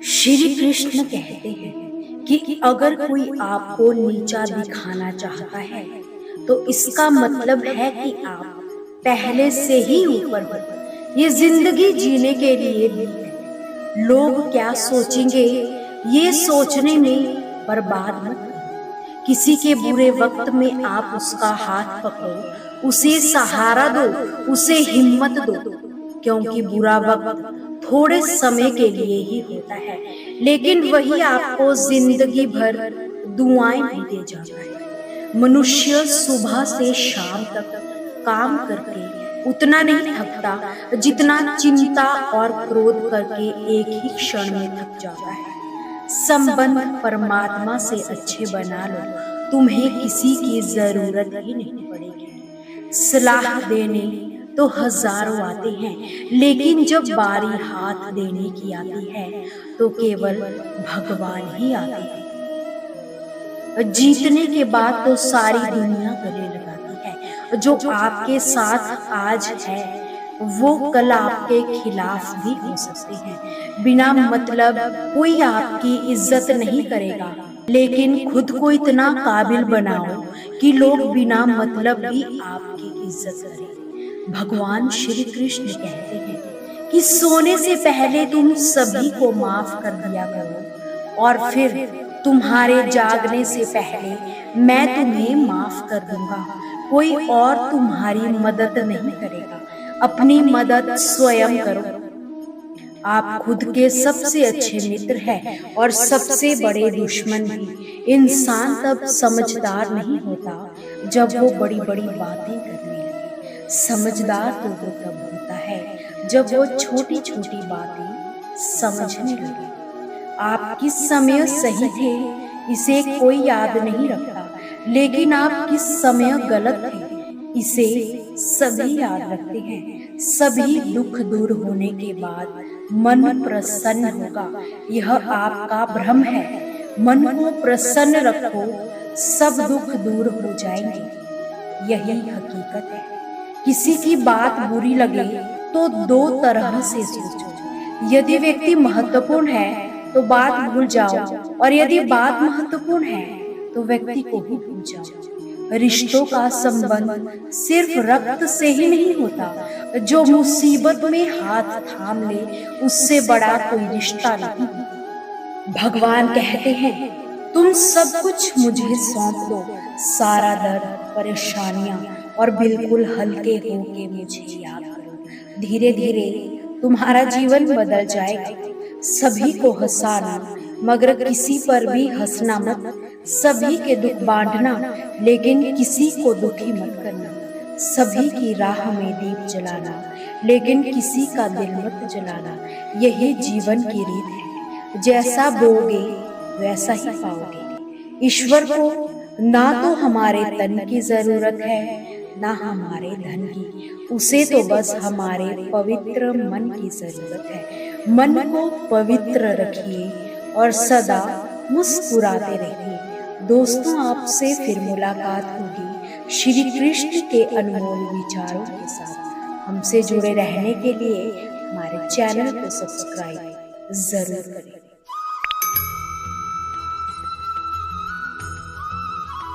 श्री कृष्ण कहते हैं कि अगर कोई आपको नीचा दिखाना चाहता है तो इसका मतलब है कि आप पहले से ही ऊपर हो। ये जिंदगी जीने के लिए भी है। लोग क्या सोचेंगे ये सोचने में बर्बाद मत करो। किसी के बुरे वक्त में आप उसका हाथ पकड़ो, उसे सहारा दो, उसे हिम्मत दो, क्योंकि बुरा वक्त थोड़े समय के लिए ही होता है, लेकिन वही आपको जिंदगी भर दुआएं भी दे जाता है। मनुष्य सुबह से शाम तक काम करके उतना नहीं थकता जितना चिंता और क्रोध करके एक ही क्षण में थक जाता है। संबंध परमात्मा से अच्छे बना लो, तुम्हें किसी की जरूरत ही नहीं पड़ेगी। सलाह देने तो हजारों आते हैं, लेकिन जब बारी हाथ देने की आती है तो केवल भगवान ही आते हैं। जीतने के बाद तो सारी दुनिया गले लगाती है। जो आपके साथ आज है वो कल आपके खिलाफ भी हो सकते हैं। बिना मतलब कोई आपकी इज्जत नहीं करेगा, लेकिन खुद को इतना काबिल बनाओ कि लोग बिना मतलब भी आपकी इज्जत करें। भगवान श्री कृष्ण कहते हैं कि सोने से पहले तुम सभी को माफ कर दिया करो और फिर तुम्हारे जागने से पहले मैं तुम्हें माफ कर दूंगा। कोई और तुम्हारी मदद नहीं करेगा, अपनी मदद स्वयं करो। आप खुद के सबसे अच्छे मित्र हैं और सबसे बड़े दुश्मन भी। इंसान तब समझदार नहीं होता जब वो बड़ी बड़ी बातें करने लगे। समझदार तो वो तब होता है जब वो छोटी छोटी बातें समझने लगे। आप किस समय सही थे इसे कोई याद नहीं रखता, लेकिन आप किस समय गलत थे इसे सभी याद रखते हैं। सभी दुख दूर होने के बाद मन प्रसन्न होगा, यह आपका भ्रम है। मन को प्रसन्न रखो, सब दुख दूर हो जाएंगे, यही हकीकत है। किसी की बात बुरी लगे तो दो तरह से सोचो। यदि व्यक्ति महत्वपूर्ण है तो बात भूल जाओ, और यदि बात महत्वपूर्ण है तो व्यक्ति को भी भूल जाओ। रिश्तों का संबंध सिर्फ रक्त से ही नहीं होता। जो मुसीबत में हाथ थाम ले उससे बड़ा कोई रिश्ता नहीं। भगवान कहते हैं तुम सब कुछ मुझे सौंप दो, सारा दर्द परेशानियां, और बिल्कुल हल्के होके मुझे याद करो। धीरे धीरे तुम्हारा जीवन बदल जाएगा। सभी को हंसाना मगर किसी पर भी हंसना मत। सभी के दुख बांटना लेकिन किसी को दुखी मत करना। सभी की राह में दीप जलाना लेकिन किसी का दिल मत जलाना। यही जीवन की रीत है, जैसा बोगे वैसा ही पाओगे। ईश्वर को ना तो हमारे तन की जरूरत है ना हमारे धन की, उसे तो बस हमारे पवित्र मन की जरूरत है। मन को पवित्र रखिए और सदा मुस्कुराते रहिए। दोस्तों, आपसे फिर मुलाकात होगी श्री कृष्ण के अनमोल विचारों के साथ। हमसे जुड़े रहने के लिए हमारे चैनल को सब्सक्राइब जरूर करें।